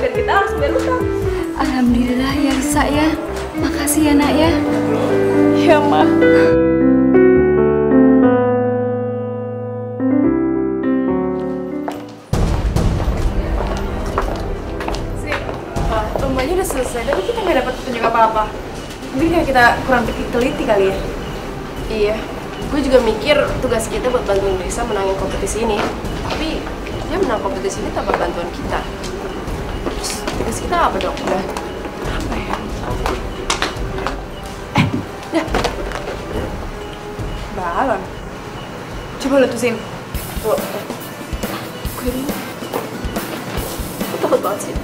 dan kita harus bayar utang. Alhamdulillah ya Lisa ya. Makasih ya nak ya. Iya, Ma. Lombanya udah selesai, tapi kita nggak dapat petunjuk apa-apa. Mungkin kayak kita kurang teliti kali ya. Iya, gue juga mikir tugas kita buat bantuin Lisa menangin kompetisi ini. Tapi dia menang kompetisi ini tanpa bantuan kita. Terus tugas kita apa dong? Udah apa ya? Ya, balon. Coba letusin. Tuh. Gue dulu. Gue takut banget sih.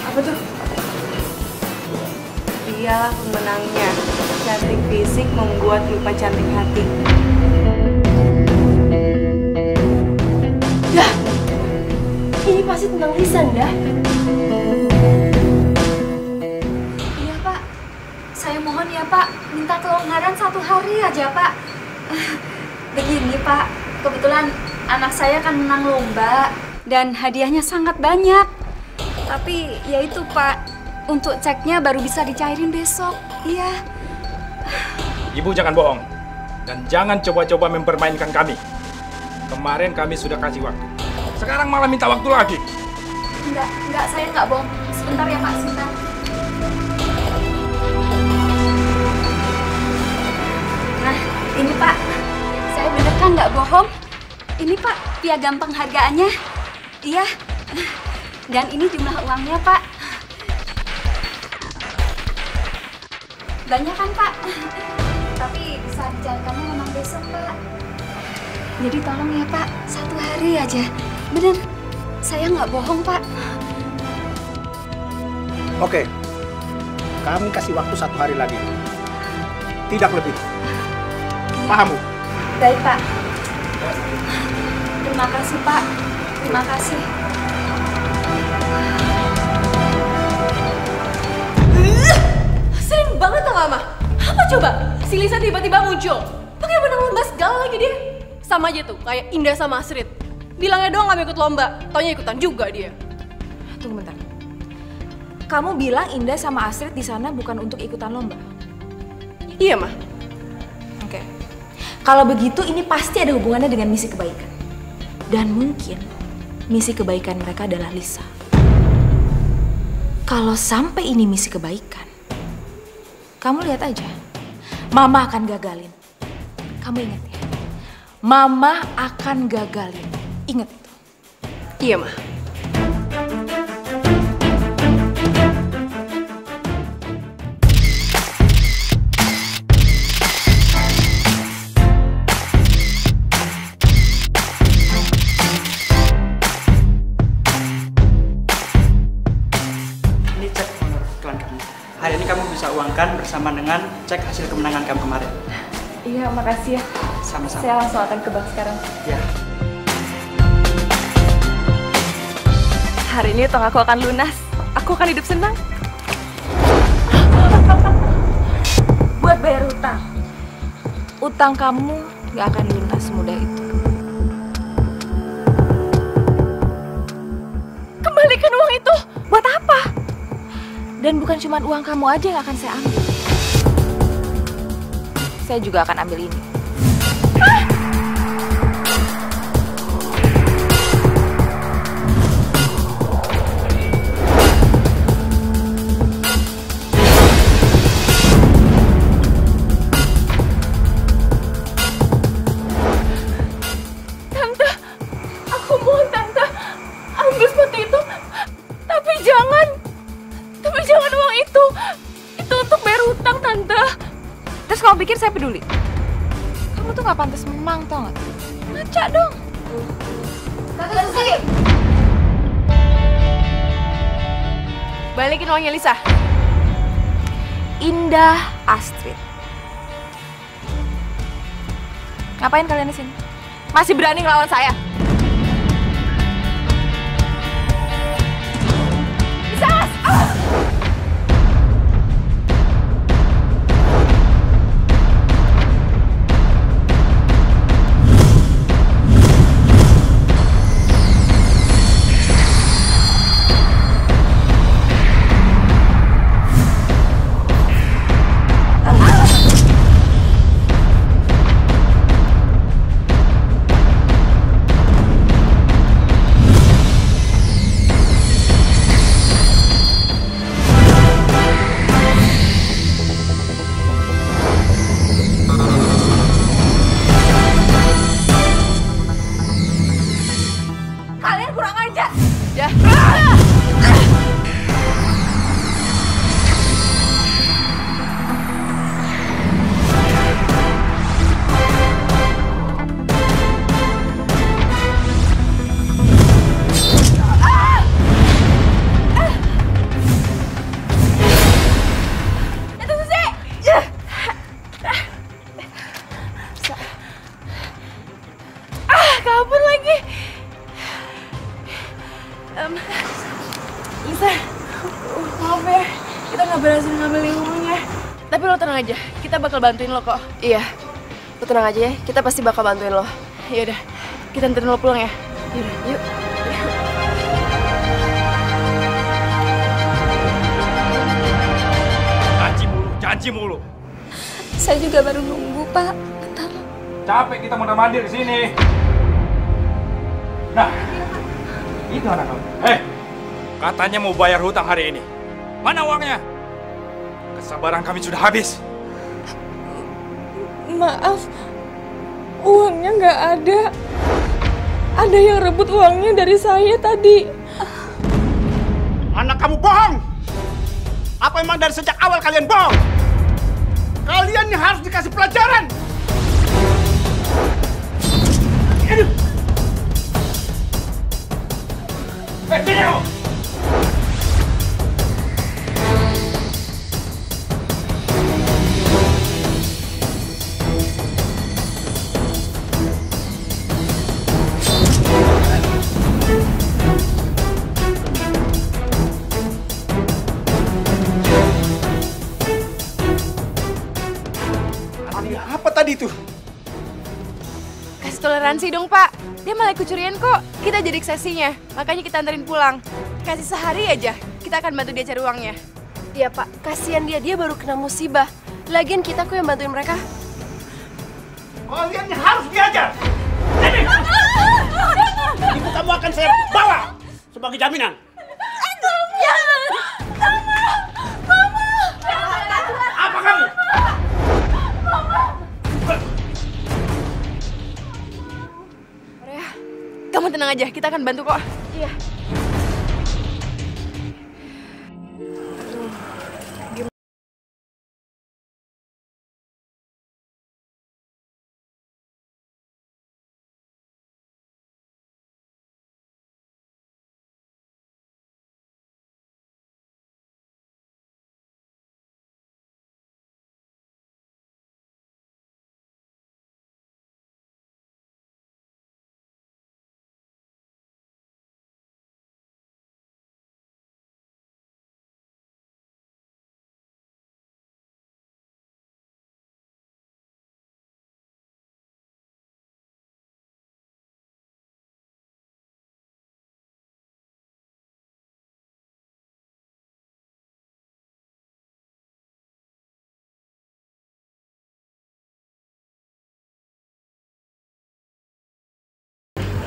Apa tuh? Dialah pemenangnya. Cantik fisik membuat lupa cantik hati. Dah, ini pasti tentang lisan dah. Iya Pak, saya mohon ya Pak, minta kelonggaran 1 hari aja Pak. Begini Pak, kebetulan anak saya kan menang lomba dan hadiahnya sangat banyak. Tapi ya itu Pak, untuk ceknya baru bisa dicairin besok. Iya. Ibu jangan bohong. Dan jangan coba-coba mempermainkan kami. Kemarin kami sudah kasih waktu. Sekarang malah minta waktu lagi. Enggak, saya enggak bohong. Sebentar ya Pak, sebentar. Nah, ini Pak. Saya bener kan nggak bohong. Ini Pak, piagam penghargaannya. Iya. Dan ini jumlah uangnya Pak. Banyak kan Pak? Tapi bisa dicairkannya memang besok Pak. Jadi tolong ya Pak, 1 hari aja. Bener, saya nggak bohong Pak. Oke, kami kasih waktu 1 hari lagi. Tidak lebih. Paham, Bu? Baik Pak. Terima kasih Pak. Terima kasih. Sering banget tau gak, Ma? Apa coba? Si Lisa tiba-tiba muncul. Pakai menang lomba segala lagi dia. Sama aja tuh, kayak Indah sama Astrid. Bilangnya doang gak mau ikut lomba, taunya ikutan juga dia. Tunggu bentar. Kamu bilang Indah sama Astrid di sana bukan untuk ikutan lomba? Iya, Ma. Oke. Kalau begitu ini pasti ada hubungannya dengan misi kebaikan. Dan mungkin misi kebaikan mereka adalah Lisa. Kalau sampai ini misi kebaikan, kamu lihat aja, Mama akan gagalin. Kamu ingat ya? Mama akan gagalin. Ingat itu. Iya, Ma. Ini cek honor iklan kamu. Hari ini kamu bisa uangkan bersama dengan cek hasil kemenangan kamu kemarin. Iya, makasih ya. Sama-sama. Saya langsung akan ke bank sekarang. Ya. Hari ini utang aku akan lunas. Aku akan hidup senang. Buat bayar utang. Utang kamu gak akan lunas semudah itu. Kembalikan uang itu. Buat apa? Dan bukan cuma uang kamu aja yang akan saya ambil. Saya juga akan ambil ini. Tante, aku mohon Tante, ambil seperti itu. Tapi jangan uang itu. Itu untuk bayar hutang, Tante. Terus kamu pikir saya peduli? Kamu tuh gak pantas memang, tau gak? Ngaca dong. Tante Susi. Balikin uangnya Lisa. Indah Astrid. Ngapain kalian di sini? Masih berani ngelawan saya? Lisa! kurang ajar. Ya. Kabur lagi. Lisa, maaf ya, kita nggak berhasil ngambil uangnya. Tapi lo tenang aja, kita bakal bantuin lo kok. Iya, lo tenang aja ya, kita pasti bakal bantuin lo. Yaudah, kita anterin lo pulang ya. Yaudah, yuk. Janji mulu. Saya juga baru nunggu, Pak. Bentar. Capek kita mondar-mandir di sini. Nah, itu anak kamu. Katanya mau bayar hutang hari ini. Mana uangnya? Kesabaran kami sudah habis. Maaf, uangnya nggak ada. Ada yang rebut uangnya dari saya tadi. Anak kamu bohong! Apa emang dari sejak awal kalian bohong? Kalian yang harus dikasih pelajaran! Sini kamu! Apa tadi itu? Kasih toleransi dong, Pak. Dia malah ikut curian kok. Kita jadi eksesinya, makanya kita anterin pulang. Kasih sehari aja, kita akan bantu dia cari uangnya. Iya, Pak. Kasihan dia baru kena musibah. Lagian kita kok yang bantuin mereka. Kalian yang harus diajar! Sini! Ibu kamu akan saya bawa sebagai jaminan. Apa kamu? Korea, kamu tenang aja, kita akan bantu kok. Iya.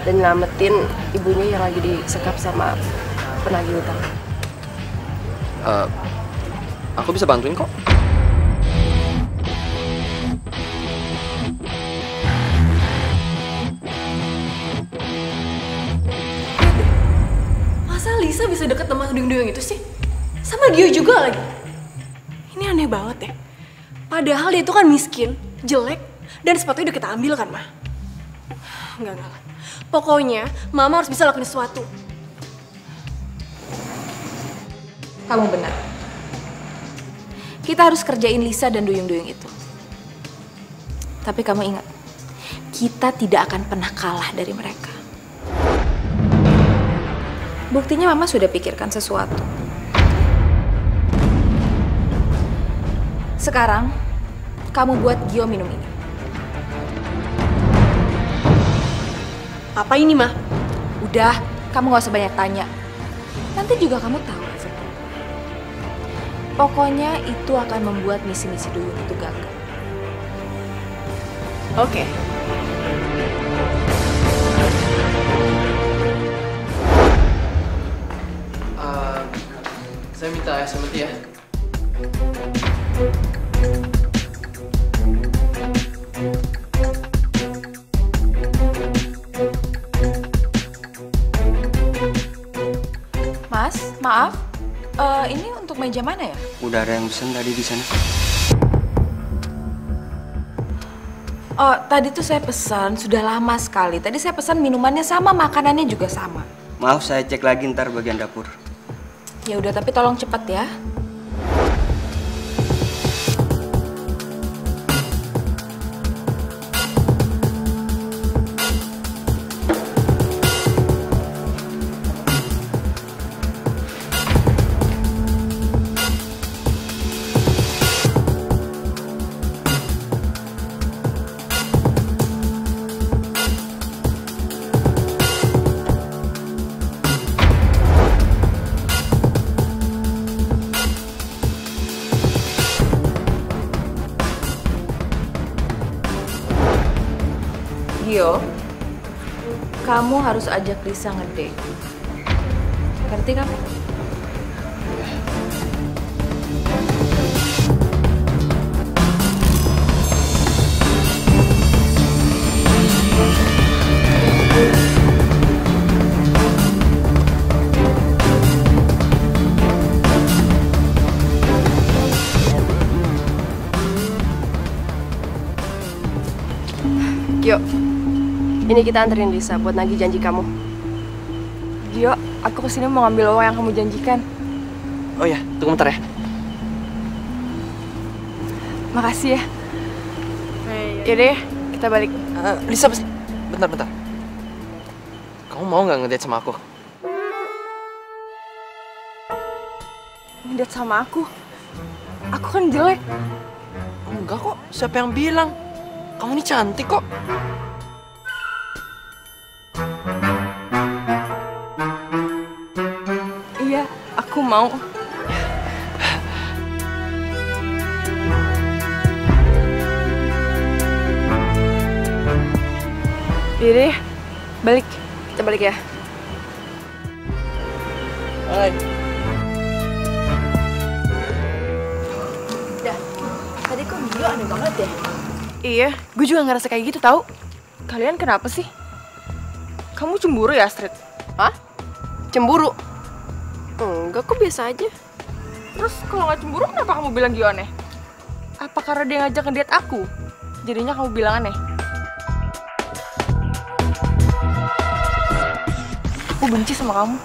Dan nyelamatin ibunya yang lagi disekap sama penagih utang. Aku bisa bantuin kok. Masa Lisa bisa deket sama duyung-duyung itu sih? Sama Gio juga lagi. Ini aneh banget ya. Padahal dia itu kan miskin, jelek, dan sepatunya udah kita ambil kan, Ma? Enggak. Pokoknya, Mama harus bisa lakuin sesuatu. Kamu benar. Kita harus kerjain Lisa dan duyung-duyung itu. Tapi kamu ingat, kita tidak akan pernah kalah dari mereka. Buktinya Mama sudah pikirkan sesuatu. Sekarang, kamu buat Gio minum ini. Apa ini, Ma? Udah, kamu gak usah banyak tanya. Nanti juga kamu tahu efeknya. Pokoknya itu akan membuat misi-misi duyung itu gagal. Oke. Saya minta es lemon tea ya. Mas, maaf. Ini untuk meja mana ya? Udah ada yang pesen tadi di sana. Oh, tadi tuh saya pesan, sudah lama sekali. Tadi saya pesan minumannya sama, makanannya juga sama. Maaf, saya cek lagi ntar bagian dapur. Ya udah, tapi tolong cepat ya. Gio, kamu harus ajak Lisa ngedate. Ngerti kamu? Gio, ini kita anterin Lisa buat nagih janji kamu. Gio, aku kesini mau ngambil uang yang kamu janjikan. Oh ya, tunggu bentar ya. Makasih ya. Yaudah ya, kita balik. Lisa, bentar. Kamu mau nggak ngedate sama aku? Ngedate sama aku? Aku kan jelek. Enggak kok, siapa yang bilang? Kamu ini cantik kok. Iya, aku mau. Yaudah ya, balik. Kita balik ya. Hai. Dah, tadi kok Gio aneh banget ya? Iya, gue juga ngerasa kayak gitu tau. Kalian kenapa sih? Kamu cemburu ya, Astrid? Hah? Cemburu? Enggak, kok biasa aja. Terus kalau nggak cemburu kenapa kamu bilang Gio aneh? Apa karena dia ngajak ngedate aku? Jadinya kamu bilang aneh? Aku benci sama kamu.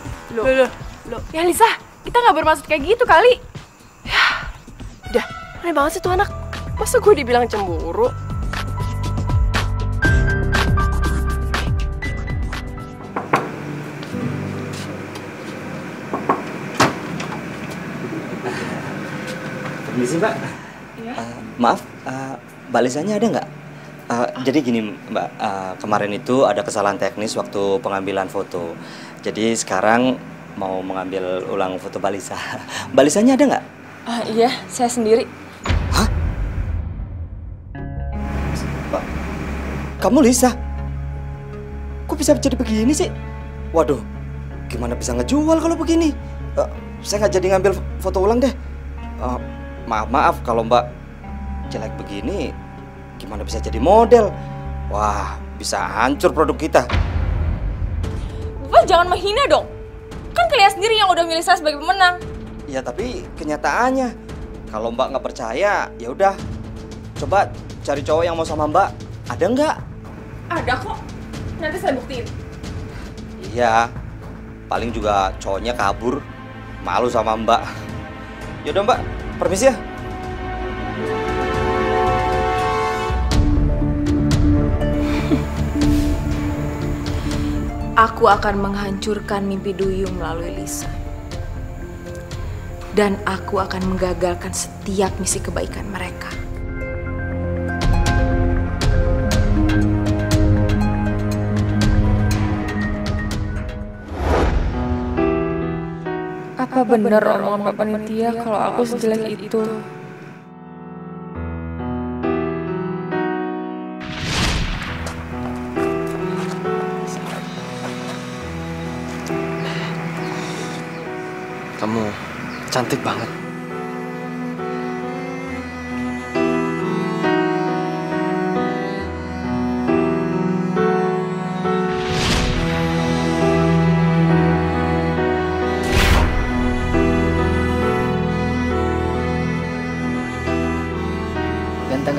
Loh. Ya Lisa, kita nggak bermaksud kayak gitu kali. Dah, aneh banget sih tuh anak. Masa gue dibilang cemburu? Permisi Mbak. Iya. Maaf, Mbak Lisanya ada nggak? Jadi gini Mbak, kemarin itu ada kesalahan teknis waktu pengambilan foto. Jadi sekarang mau mengambil ulang foto Mbak Lisa. Mbak Lisanya ada nggak? Iya, saya sendiri. Hah? Mbak, kamu Lisa? Kok bisa jadi begini sih? Waduh, gimana bisa ngejual kalau begini? Saya nggak jadi ngambil foto ulang deh. Maaf kalau Mbak jelek begini, gimana bisa jadi model? Wah, bisa hancur produk kita. Bapak jangan menghina dong. Kan kalian sendiri yang udah milih saya sebagai pemenang. Ya tapi kenyataannya, kalau Mbak nggak percaya, ya udah, coba cari cowok yang mau sama Mbak. Ada nggak? Ada kok. Nanti saya buktiin. Iya, paling juga cowoknya kabur, malu sama Mbak. Yaudah Mbak, permisi ya. Aku akan menghancurkan mimpi Duyung melalui Lisa. Dan aku akan menggagalkan setiap misi kebaikan mereka. Apa bener omongan Pak Panitia kalau aku sejelek itu? Kamu cantik banget.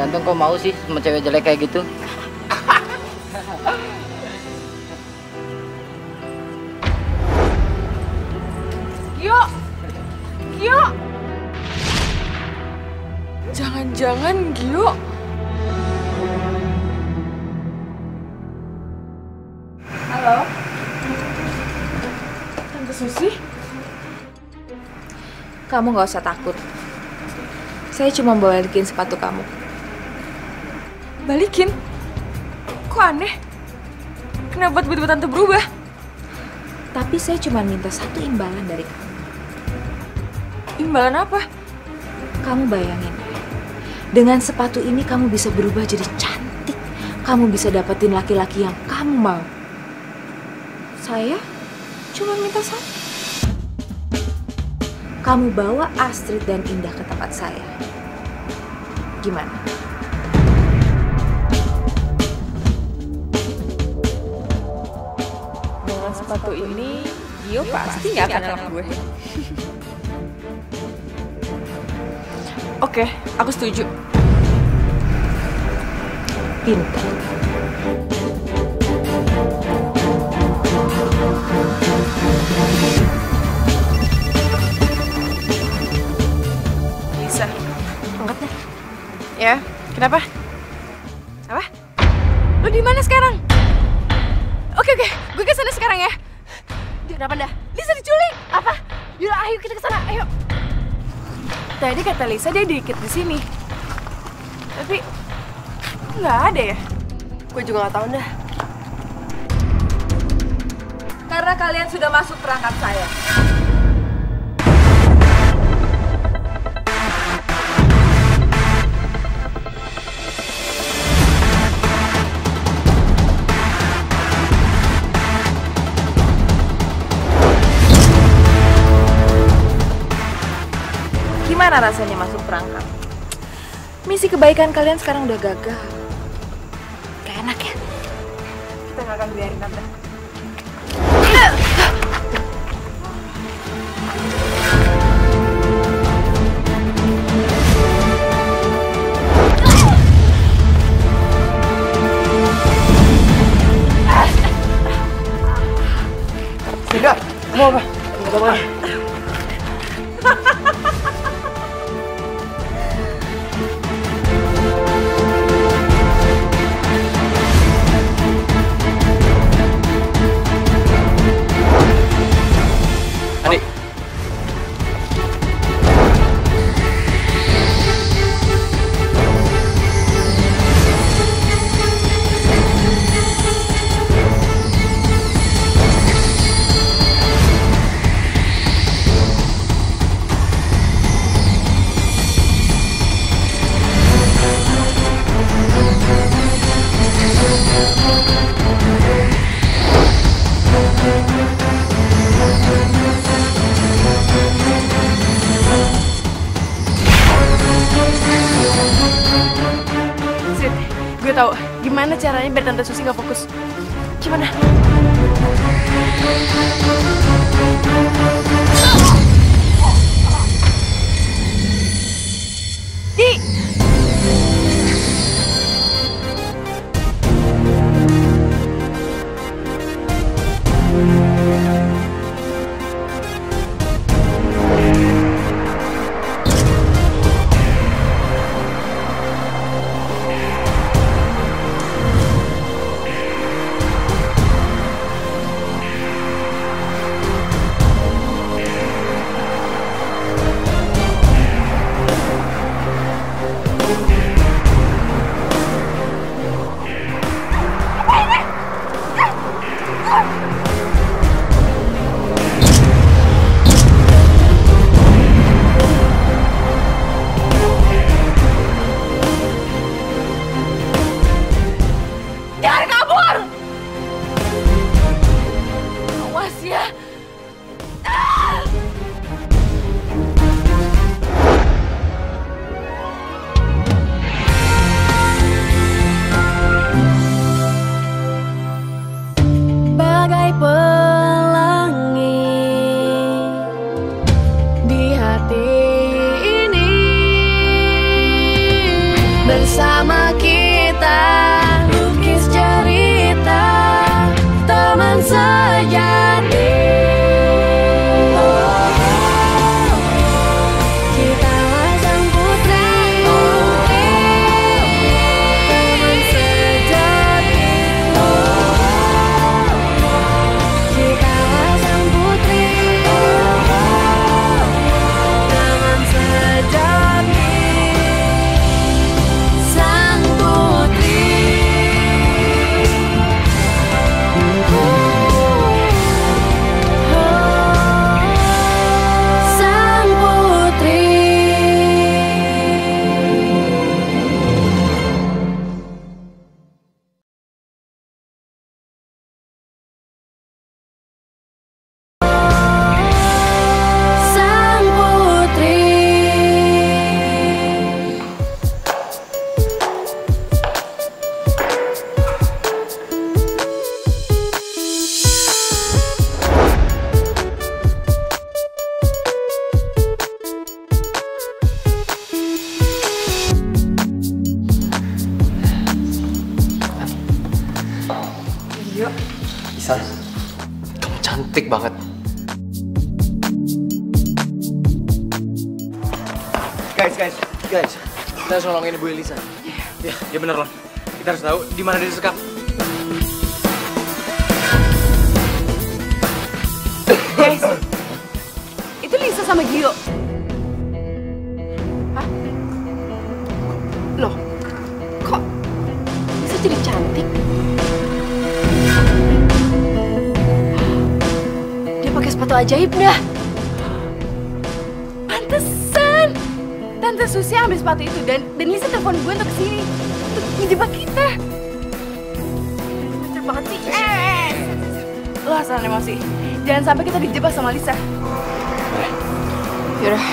ganteng kok mau sih sama cewek jelek kayak gitu? Gio! Gio! Jangan-jangan Gio... Halo? Tante Susi? Kamu nggak usah takut. Saya cuma balikin sepatu kamu. Balikin? Kok aneh? Kenapa tiba-tiba tante berubah? Tapi saya cuma minta satu imbalan dari kamu. Imbalan apa? Kamu bayangin, dengan sepatu ini kamu bisa berubah jadi cantik. Kamu bisa dapetin laki-laki yang kamu mau. Saya cuma minta satu. Kamu bawa Astrid dan Indah ke tempat saya. Gimana? Dengan sepatu ini, Gio pasti nggak akan nolak gue. Oke, aku setuju. Pintar. Lisa, angkat deh. Ya, kenapa? Apa? Lo di mana sekarang? Oke, gue ke sana sekarang ya. Kenapa dah? Lisa diculik. Apa? Yaudah, ayo kita ke sana. Ayo. Tadi kata Lisa dia dikit di sini. Tapi nggak ada ya. Gue juga nggak tahu dah. Karena kalian sudah masuk perangkap saya. Gimana rasanya masuk perangkap? Misi kebaikan kalian sekarang udah gagal. Gak enak ya? Kita nggak akan biarin tante. Tidak, mau apa? Tidak apa. Adik. Sid, gue tahu gimana caranya biar tante Susi nggak fokus. Gimana? Di. cantik banget. Guys, Kita harus nolongin Ibu Elisa. ya bener Lon. Kita harus tahu di mana dia disekap. Guys, itu Lisa sama Gio. Hah? Loh, kok Lisa jadi cantik? Dia pakai sepatu ajaib dah. Pantesan Tante Susi ambil sepatu itu dan Lisa telepon gue untuk kesini untuk ngejebak kita. Bener banget sih. Lo asal emosi. Jangan sampai kita dijebak sama Lisa. Yaudah.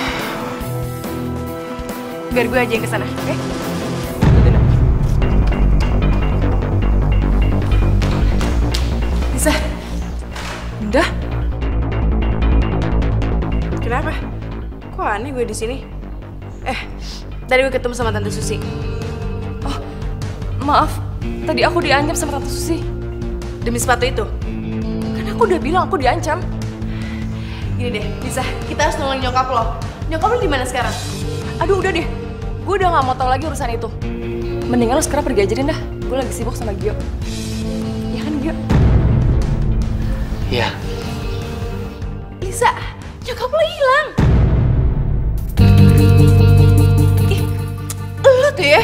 Biar gue aja yang kesana, oke? Lisa. Udah? Kenapa? Kok aneh gue di sini? Tadi gue ketemu sama Tante Susi. Oh, maaf. Tadi aku diancam sama Tante Susi. Demi sepatu itu? Kan aku udah bilang aku diancam. Gini deh, Lisa, kita harus nolongin nyokap lo. Nyokap lo di mana sekarang? Aduh, udah deh. Gue udah gak mau tahu lagi urusan itu. Mendingan lo sekarang pergi aja deh dah. Gue lagi sibuk sama Gio. Iya kan, Gio? Iya. Lisa, nyokap lo hilang. Ih, lo tuh ya.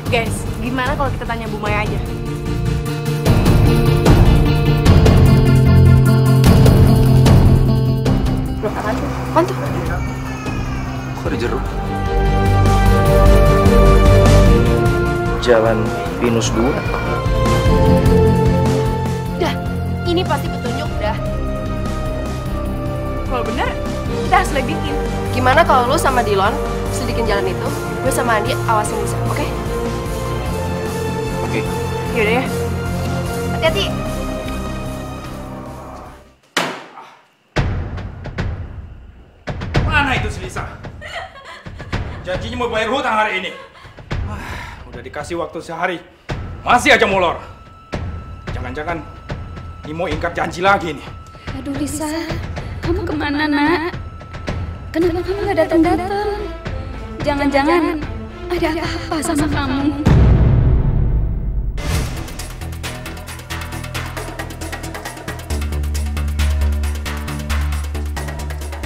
Guys, gimana kalau kita tanya Bu Maya aja? Loh, apaan tuh? Apaan tuh? Kok ada jeruk? Jalan Pinus 2. Dah, ini pasti petunjuk dah. Kalau benar, kita harus selidikin. Gimana kalau lu sama Dilon selidikin jalan itu, gue sama Andi awasin Lisa, oke? Oke. Yaudah ya. Hati-hati. Mana itu si Lisa? Janjinya mau bayar hutang hari ini. Udah dikasih waktu sehari, masih aja molor. Jangan-jangan ini mau ingkar janji lagi nih. Aduh Lisa, kamu kemana nak? Kenapa kamu gak datang-datang? Jangan-jangan ada apa sama kamu?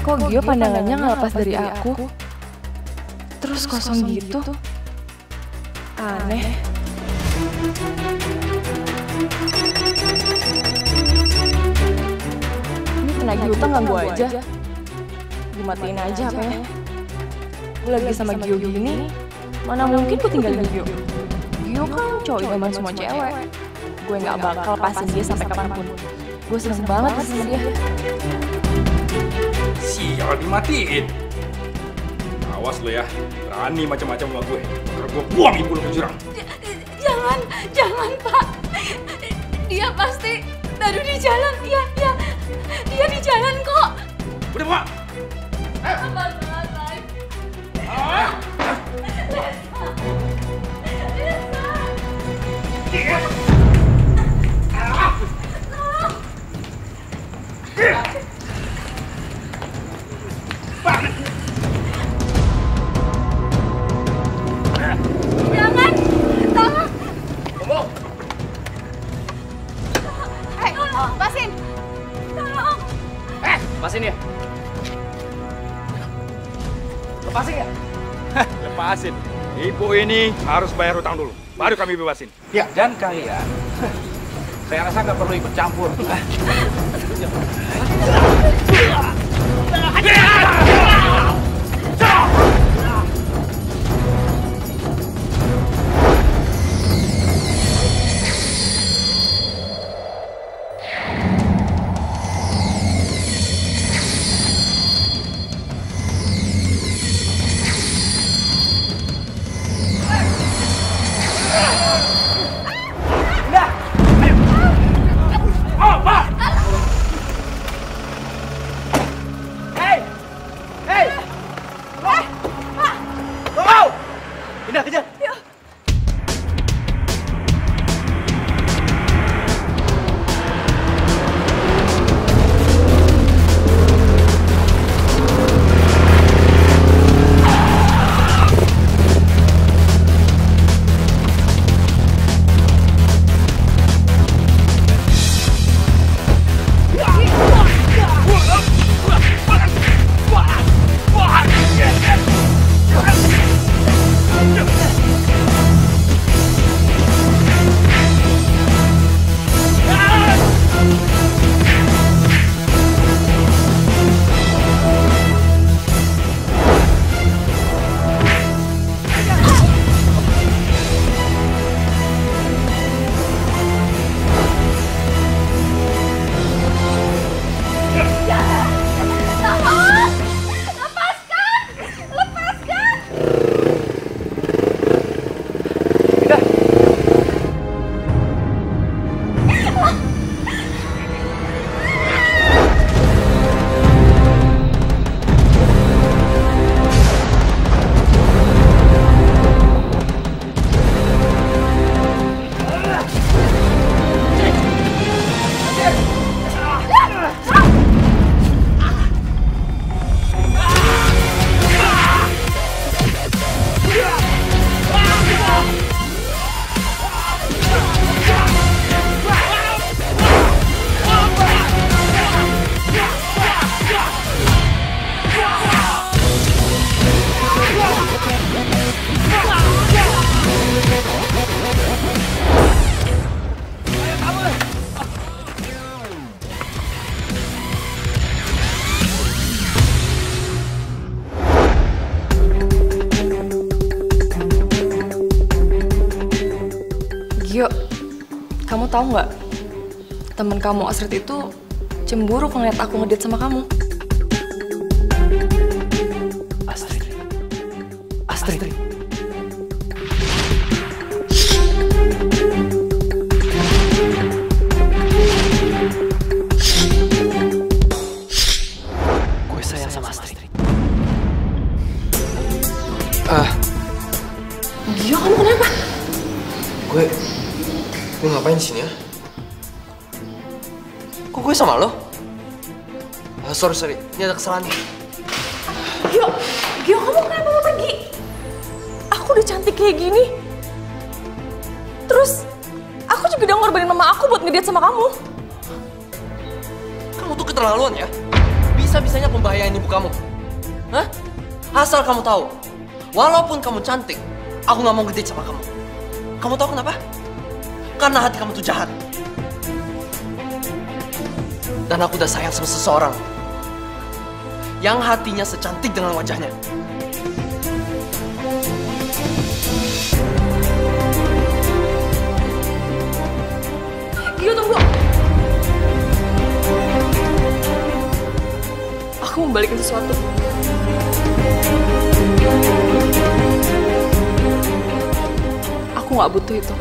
Kok Gio pandangannya nggak lepas dari aku? Terus kosong gitu? Aneh. Ini penagih utang ganggu aja. Dimatiin aja HP-nya. Gue lagi sama Gio gini, mana mungkin gue tinggalin Gio. Gio kan cowok idaman semua cewek. Gue nggak bakal lepasin dia sampai kapanpun. Gue seneng banget sama dia. Sial, dimatiin. Awas lo ya, berani macam-macam sama gue. Karena gue buang ibu lo ke jurang. Jangan Pak. Dia pasti baru di jalan. Iya, dia di jalan kok. Udah Pak. Jangan, tolong. Lepasin. Tolong. Lepasin ya. Lepasin ya? Lepasin. Ibu ini harus bayar hutang dulu, baru kami bebasin. Ya. Dan kalian, saya rasa nggak perlu ikut campur. Kamu tahu nggak? Temen kamu Astrid itu cemburu ngeliat aku ngedate sama kamu. Astrid. Gue sayang sama Astrid. Gio, kamu kenapa? Gue ngapain di sini ya? Kok gue sama lo? Sorry. Ini ada kesalahan. Gio, kamu kenapa mau pergi? Aku udah cantik kayak gini. Terus, aku juga udah ngorbanin mama aku buat ngedate sama kamu. Kamu tuh keterlaluan ya? Bisa-bisanya membahayain ibu kamu. Hah? Asal kamu tahu, walaupun kamu cantik, aku nggak mau ngedate sama kamu. Kamu tahu kenapa? Karena hati kamu tuh jahat. Dan aku udah sayang sama seseorang yang hatinya secantik dengan wajahnya. Gio, tunggu. Aku mau balikin sesuatu. Aku nggak butuh itu.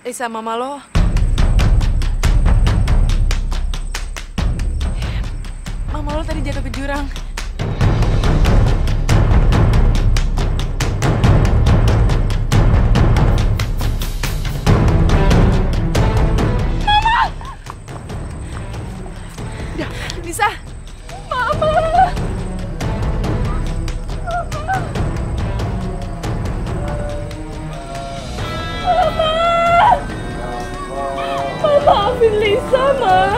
Lisa, mama lo. Mama lo tadi jatuh ke jurang. Mama! Lisa! Mama! Maafin Lisa, Ma.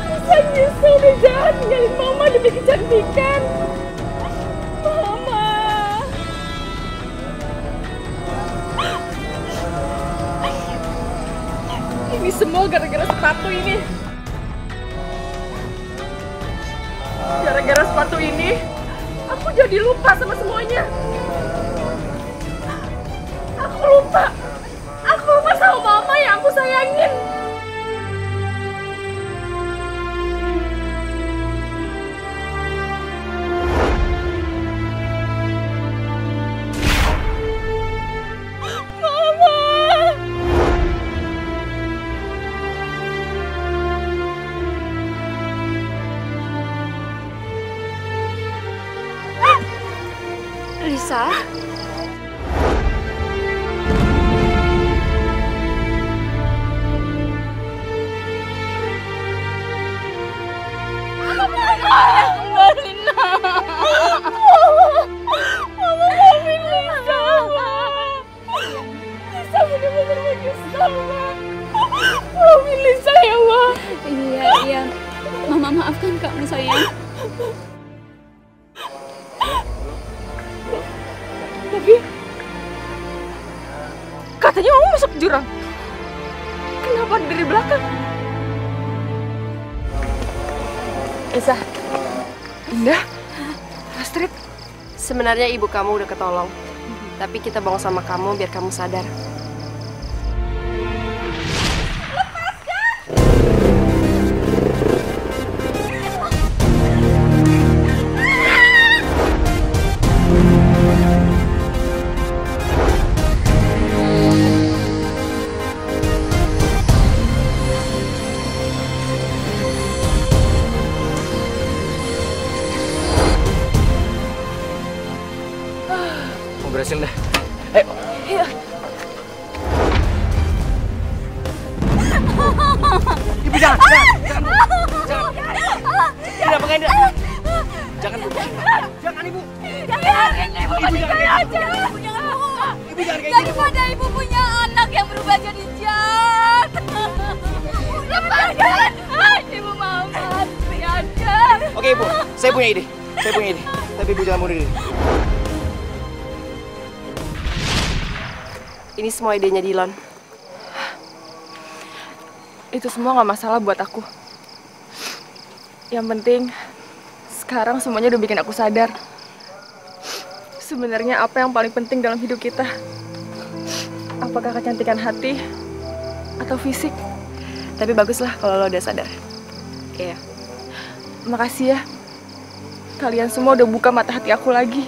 Lisa nyesel udah jahat ninggalin Mama demi kecantikan. Mama. Ini semua gara-gara sepatu ini. Gara-gara sepatu ini, aku jadi lupa sama semuanya. Aku lupa sama Mama yang aku sayangin. Mama. Lisa? Iya. Mama maafkan kamu, sayang. Tapi katanya Mama masuk jurang. Kenapa dari belakang? Lisa, Indah, Astrid. Sebenarnya ibu kamu udah ketolong. Tapi kita bohong sama kamu biar kamu sadar. Mau berhasil dah. Ayo. Iya. jangan. Tidak, pakai Indra. Jangan, Bu. Jangan, Ibu. Jangan, Ibu tinggal aja. Ibu jangan kayak gitu. Daripada Ibu punya anak yang berubah jadi jahat. Lepaskan. Ibu mau mati aja. Oke, Ibu. Saya punya ide. Tapi Ibu jangan bunuh diri. Ini semua idenya Dylan. Itu semua gak masalah buat aku. Yang penting, sekarang semuanya udah bikin aku sadar. Sebenarnya apa yang paling penting dalam hidup kita? Apakah kecantikan hati atau fisik? Tapi baguslah kalau lo udah sadar. Iya. Makasih ya. Kalian semua udah buka mata hati aku lagi.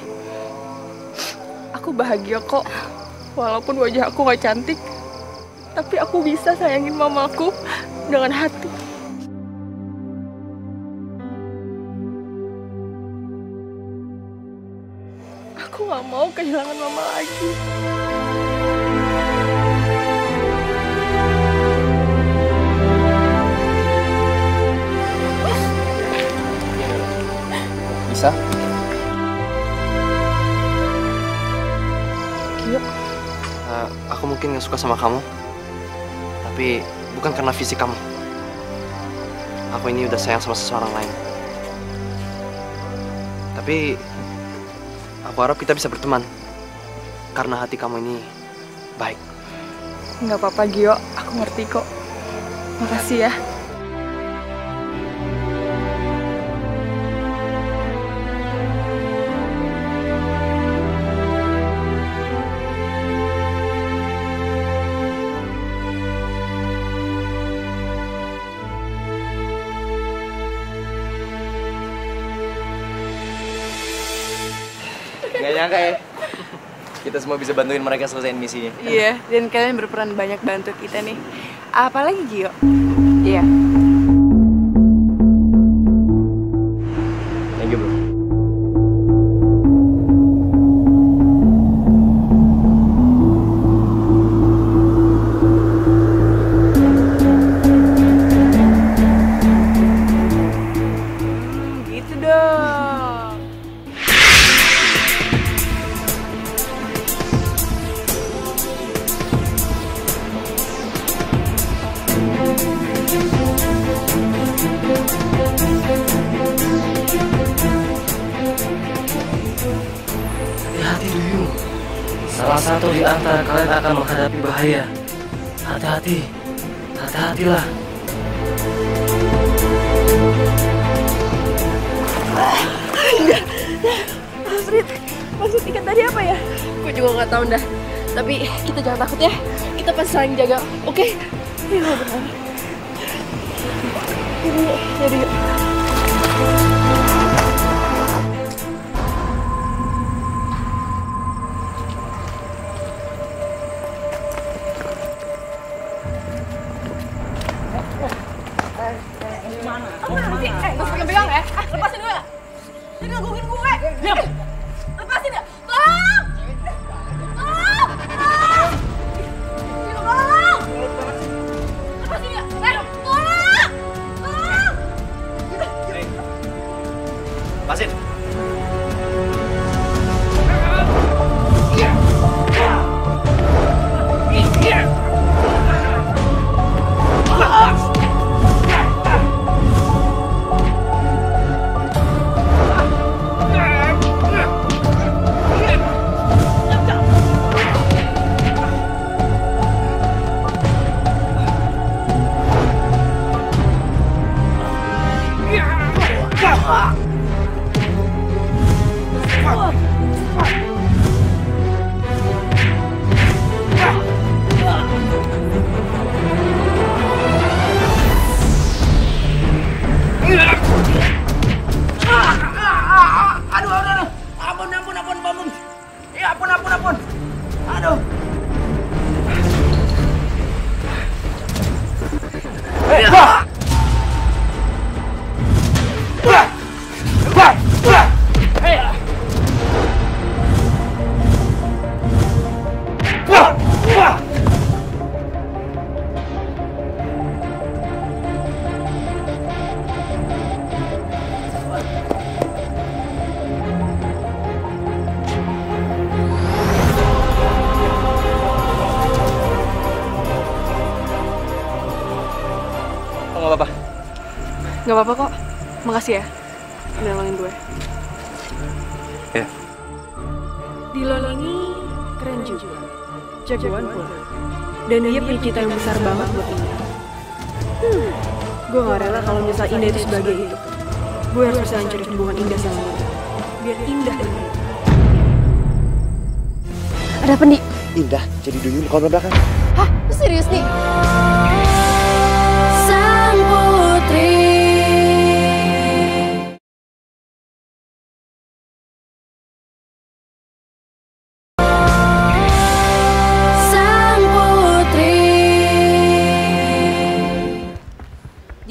Aku bahagia kok. Walaupun wajah aku gak cantik, tapi aku bisa sayangin mamaku dengan hati. Aku gak mau kehilangan mama lagi. Bisa? Yuk. Aku mungkin gak suka sama kamu, tapi bukan karena fisik kamu. Aku ini udah sayang sama seseorang lain. Tapi aku harap kita bisa berteman, karena hati kamu ini baik. Nggak apa-apa, Gio. Aku ngerti kok. Makasih ya. Gak nyangka ya, kita semua bisa bantuin mereka selesaiin misinya. Iya, dan kalian berperan banyak bantu kita nih. Apalagi Gio? Iya. Thank you, bro. Gitu dong. Hati-hati, Duyung. Salah satu di antara kalian akan menghadapi bahaya. Hati-hati. Hati-hatilah. Astrid, maksud ikat tadi apa ya? Gue juga nggak tahu dah. Tapi kita jangan takut ya. Kita pasti saling jaga, oke? Iya benar. Jadi yuk. Gak usah pegang-pegang ya. Lepasin gue. Jadi ngegugin gue. Diam. Lepasin ya. Tolong. Tolong. Tolong. Tolong. Lepasin ya. Tolong. Tolong. Lepasin. Gak apa-apa kok. Makasih ya. Udah nolongin gue. Ya. Dillon ini keren juga. Jagoan pula. Dan dia punya cita yang besar banget buat Indah. Gue gak rela kalau misal Indah itu sebagai itu. Gue harus bisa hancurin hubungan Indah sama dia. Biar Indah dan dia. Ada apa, Di? Indah jadi duyung kalau belakang. Hah? Lu serius, Di? Sang putri.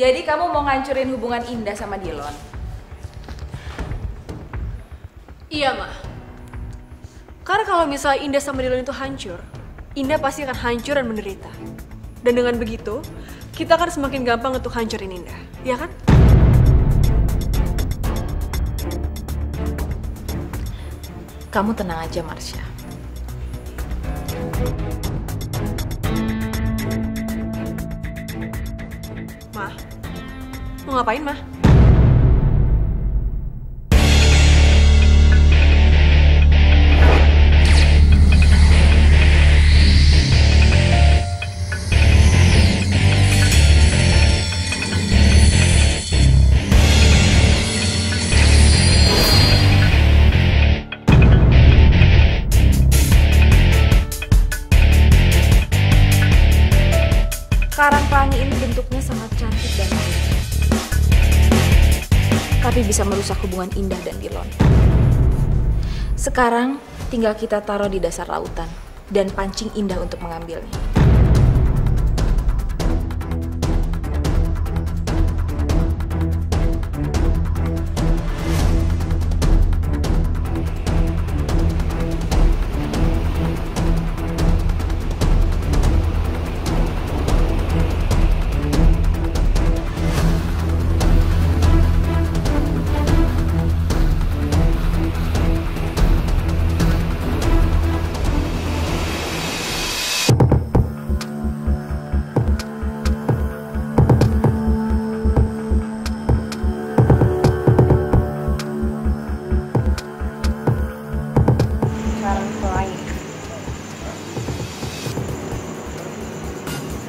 Jadi kamu mau ngancurin hubungan Indah sama Dillon? Iya, Ma. Karena kalau misalnya Indah sama Dillon itu hancur, Indah pasti akan hancur dan menderita. Dan dengan begitu, kita akan semakin gampang untuk hancurin Indah. Iya kan? Kamu tenang aja, Marsha. Ma, mau ngapain, Ma? Karang pelangi ini bentuknya sangat cantik dan menarik. Tapi bisa merusak hubungan Indah dan Dillon. Sekarang tinggal kita taruh di dasar lautan dan pancing Indah untuk mengambilnya.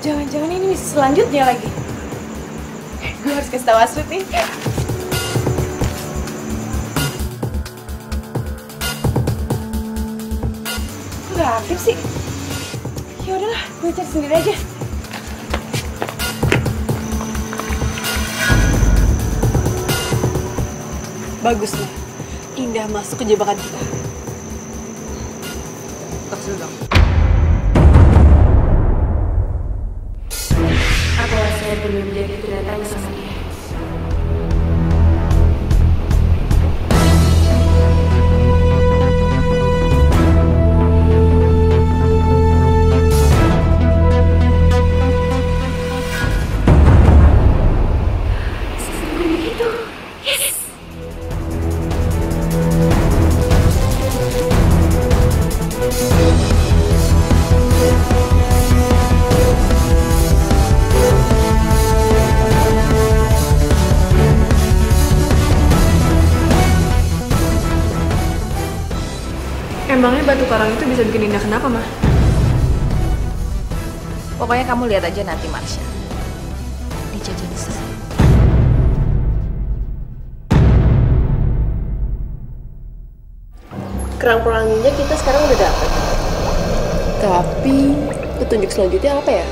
Jangan-jangan ini misi selanjutnya lagi. Gue harus kasih tau Aswit nih. Kok gak aktif sih? Ya udahlah, gue cek sendiri aja. Bagus nih, Indah masuk ke jebakan kita. Taksi dong. Aku rasanya perlu menjadi kedatangan sama dia. Emangnya batu karang itu bisa bikin Indah kenapa, Mah? Pokoknya kamu lihat aja nanti, Marsha. Dijajani selesai. Kerang pelanginya kita sekarang udah dapet. Tapi petunjuk selanjutnya apa ya?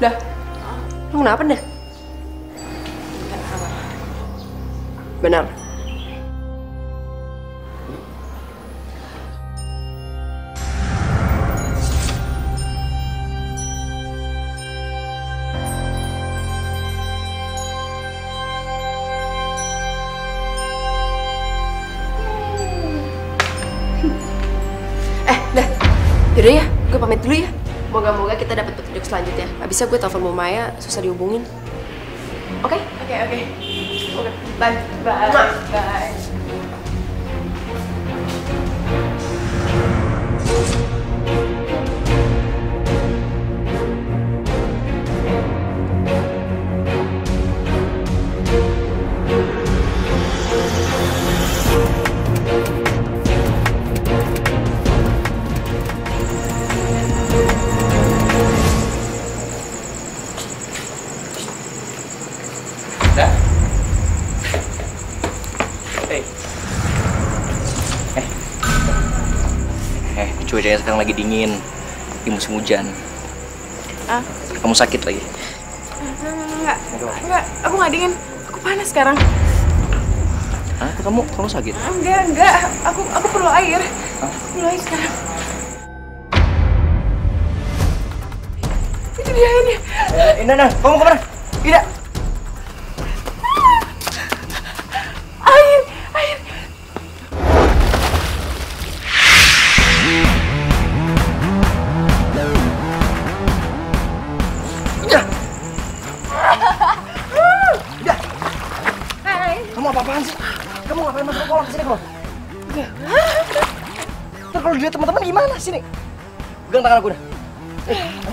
Dah, lu kenapa dah? Benar. Dah. Yaudah ya, gue pamit dulu ya. Moga-moga kita dapat petunjuk selanjutnya. Abisnya gue telepon Bu Maya, susah dihubungin. Oke? Oke. Bye. Bye. Indah. Cuacanya sekarang lagi dingin, di musim hujan. Kamu sakit lagi? Enggak, aku nggak dingin. Aku panas sekarang. Hah? Kamu sakit? Enggak. Aku perlu air. Perlu air sekarang. Itu dia ini. Indah, kamu kemana? Indah. Air. Kamu apa-apaan sih? Kamu ngapain masuk kolam kesini kamu? Ntar kalau dilihat teman-teman gimana sini? Pegang tangan aku dah.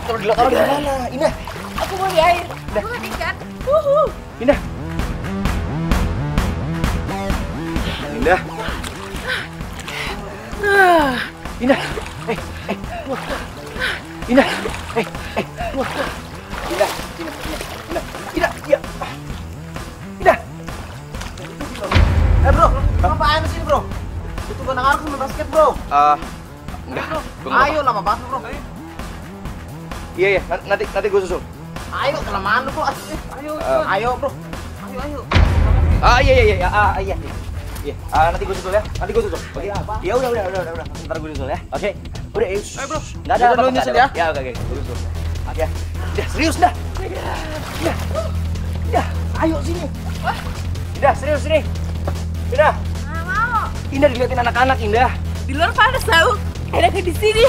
Kalau dilihat orang gimana? Indah. Aku mau di air. Aku mau ikan. Indah. Indah. Indah. Indah. Indah. Ya. Indah. Bro, apaan sih bro? Itu anak aku main basket bro. Enggak. Ayo lama banget bro. Iya, nanti gue susul. Ayo kelamaan lu bro. Ayo bro. Ayo. Iya. Nanti gue susul ya. Oke. Ya udah. Ntar gue susul ya. Oke. Udah, ayo bro. Enggak ada apa-apa nyusul ya. Ya oke. Gue susul. Oke. Udah serius dah. Indah. Ayo sini. Indah, serius sini. Indah. Nggak mau. Indah dilihatin anak-anak, Indah. Di luar panas tahu. Enaknya di sini.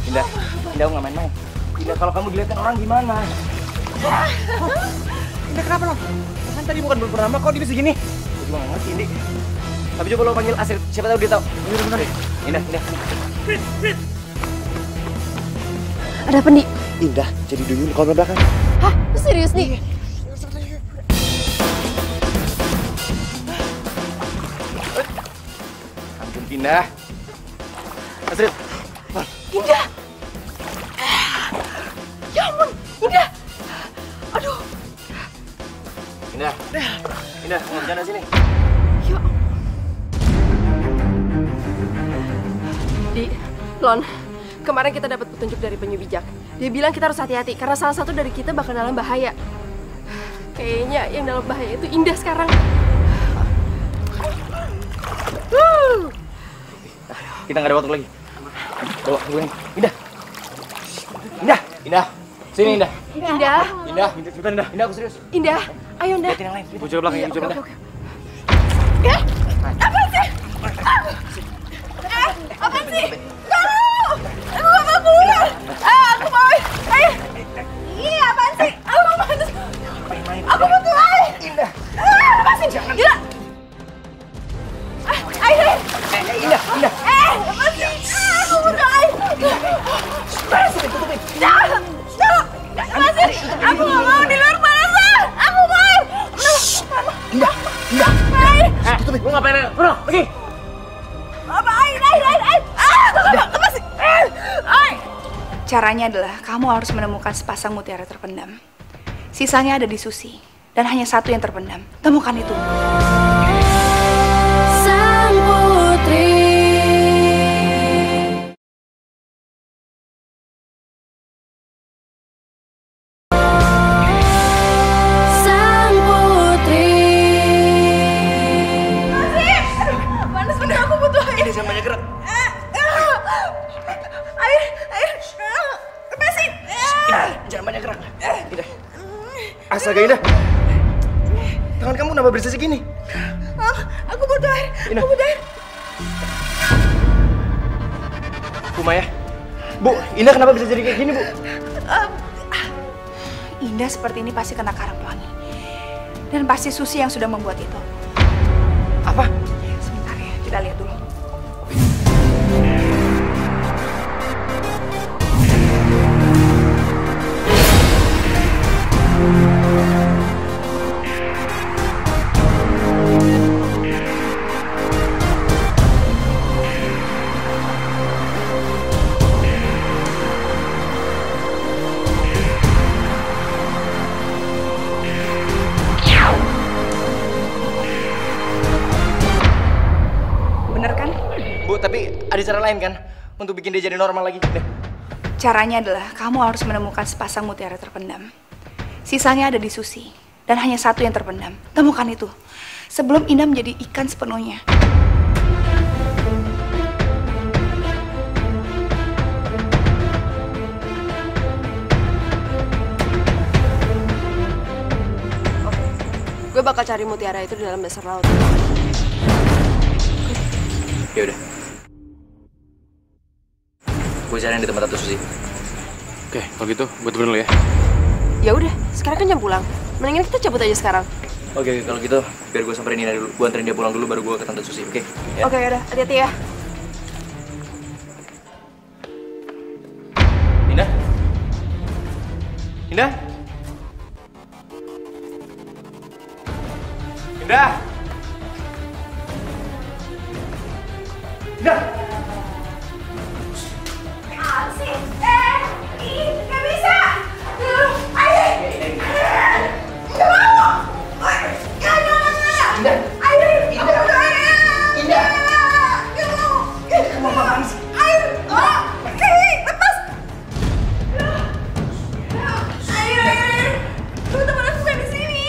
Indah aku nggak main-main. Indah, kalau kamu dilihatin orang gimana? Indah kenapa lo? Kan tadi bukan bernama kok dia bisa gini. Gue juga nggak ngerti, Indi. Tapi coba lo panggil Asri, siapa tahu dia tahu. Bener. Indah. Ada apa nih? Indah jadi duyung di kolam belakang. Hah? Lu serius nih? Ampun Indah. Asri. Indah. Ya ampun, Indah. Aduh. Indah, mau bercanda sini. Ya. Lon, kemarin kita dapat petunjuk dari penyu bijak. Dia bilang kita harus hati-hati karena salah satu dari kita bakal dalam bahaya. Kayaknya yang dalam bahaya itu Indah sekarang. Kita nggak ada waktu lagi. Bawa gue nih. Indah. Sini Indah. Indah, aku serius. Indah, ayo Indah. Lihatin yang lain. Gue coba belakang, Oke. Apa sih? Apa sih? Aku gak mau keluar. Aku mau air. Iya, apaan sih? Aku mau panas. Aku butuh air. Indah. Apa sih? Gila. Air. Indah. Apa sih? Aku butuh air. Tutupin. Jangan. Apa sih? Aku gak mau di luar panas. Aku mau air. Indah. Air. Tutupin. Gue ngapain? Bro, pergi. Apa air. Apa sih? Air. Caranya adalah kamu harus menemukan sepasang mutiara terpendam. Sisanya ada di Susi. Dan hanya satu yang terpendam. Temukan itu. Sang putri. Sang putri. Masih. Panas bener, aku butuh air. Ini sama banyak gerak. Air. Masih. Jangan banyak gerak. Indah. Astaga Indah. Tangan kamu kenapa bersih segini? Aku butuh air. Indah. Aku butuh air. Bu Maya. Bu, Indah kenapa bisa jadi kayak gini, Bu? Indah seperti ini pasti kena karang pelangi. Dan pasti Susi yang sudah membuat itu. Apa? Sebentar ya, kita lihat dulu. Ada cara lain kan untuk bikin dia jadi normal lagi? Deh. Caranya adalah kamu harus menemukan sepasang mutiara terpendam. Sisanya ada di Susi, dan hanya satu yang terpendam. Temukan itu sebelum Indah menjadi ikan sepenuhnya. Gue bakal cari mutiara itu di dalam dasar laut. Ya udah. Gue cariin di tempat Tante Susi. Oke, kalau gitu gue temenin lo ya. Ya udah, sekarang kan jam pulang. Mendingan kita cabut aja sekarang. Oke, kalau gitu biar gue samperin Nina dulu. Gue anterin dia pulang dulu baru gue ke Tante Susi, oke? Ya? Oke, udah, hati-hati ya. Indah? Indah? Indah? Indah? Sih, nggak bisa. Ayo, nggak mau. Indah, ayo, Indah, nggak mau. Kamu apaan sih? Ayo, lepas. Ayo, teman aku kan di sini.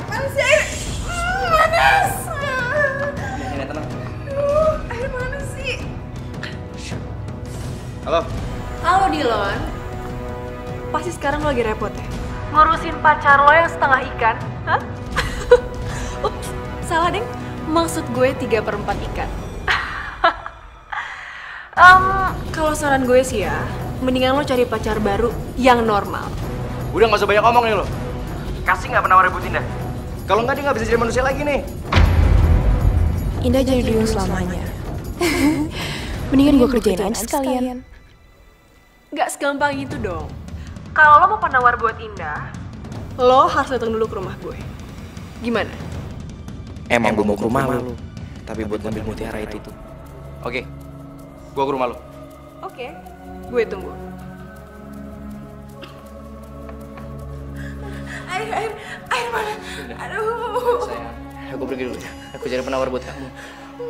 Mana sih air? Panas. Nina tenang. Air mana sih? Halo? Halo Dylan. Pasti sekarang lo lagi repot ya? Ngurusin pacar lo yang setengah ikan? Hah? Ups, salah deng. Maksud gue 3/4 ikan. Kalau saran gue sih ya, mendingan lo cari pacar baru yang normal. Udah nggak usah banyak ngomong nih lo. Kasih nggak pernah rebut Indah. Kalau nggak dia nggak bisa jadi manusia lagi nih. Indah jadi duyung selamanya. Mendingan gue kerjain aja sekalian. Gak segampang itu dong. Kalau lo mau penawar buat Indah, lo harus datang dulu ke rumah gue. Gimana? Emang gue mau ke rumah lo, tapi buat ngambil mutiara itu. Oke, gue ke rumah lo. Oke, gue tunggu. Air mana? Aduh. Sayang, aku pergi dulu ya. Aku cari penawar buat kamu.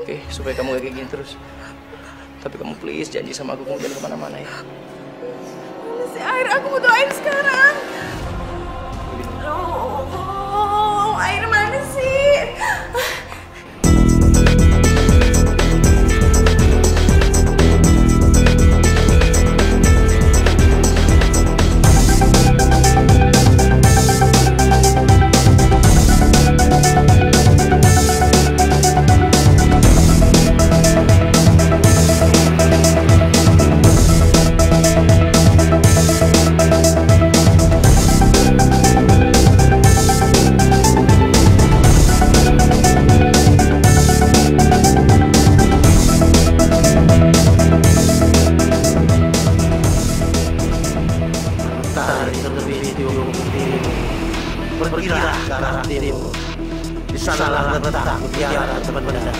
Oke, supaya kamu gak kayak gini terus. Tapi kamu please janji sama aku kamu jangan kemana-mana ya. Mana sih air? Aku butuh air sekarang. Oh, air mana sih? Pergilah ke arah timur. Di sana terletak mutiara terpendam.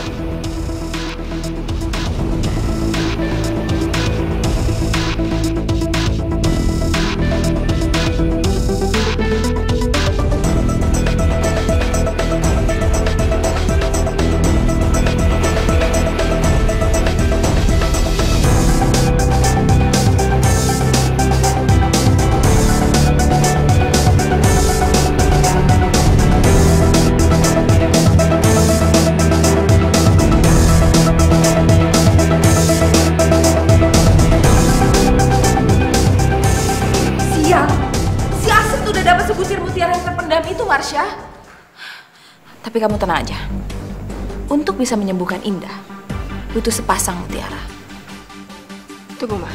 Tapi kamu tenang aja. Untuk bisa menyembuhkan Indah, butuh sepasang mutiara. Tunggu, Ma.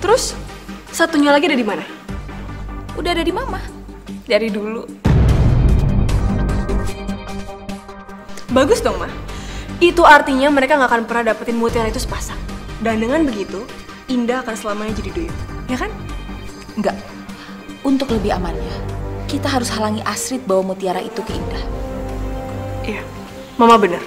Terus, satunya lagi ada di mana? Udah ada di Mama. Dari dulu. Bagus dong, Ma. Itu artinya mereka nggak akan pernah dapetin mutiara itu sepasang. Dan dengan begitu, Indah akan selamanya jadi duyung. Ya kan? Enggak. Untuk lebih amannya, kita harus halangi Astrid bawa mutiara itu ke Indah. Iya, Mama benar.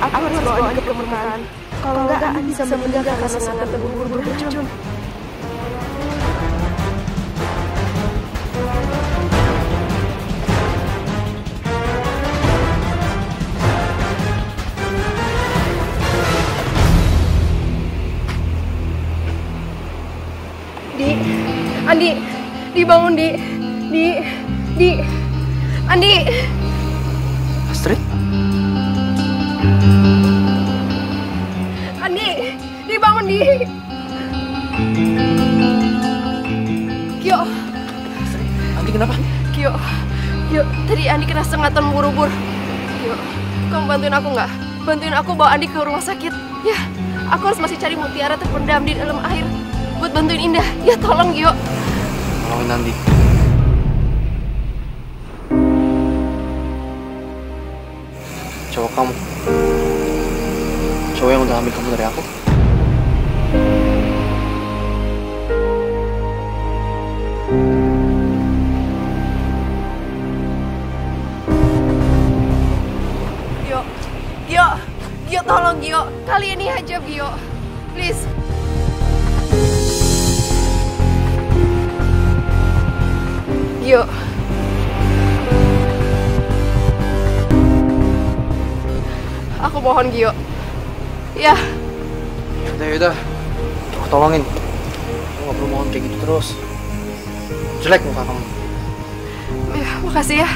Aku harus bawa Andi ke permukaan. Kalau enggak, Andi bisa meninggal karena serangan terburu-buru beracun. Di bangun di, Andi. Astrid? Di bangun di. Kyo. Andi kenapa? Kyo, tadi Andi kena sengatan buru-buru. Kyo, kamu bantuin aku nggak? Bantuin aku bawa Andi ke rumah sakit. Ya, aku harus masih cari mutiara terpendam di dalam air. Buat bantuin Indah. Ya tolong Kyo. Tolongin Andi. Cowok kamu. Cowok yang udah ambil kamu dari aku. Gio, tolong Gio. Kali ini aja Gio. Please. Gio. Aku mohon Gio. Ya. Yaudah. Aku tolongin. Kamu gak perlu mohon kayak gitu terus. Jelek muka kamu. Ya, makasih ya.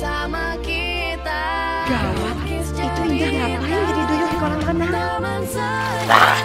bersama kita. Gawat, itu Indah ngapain jadi duyung di kolam renang?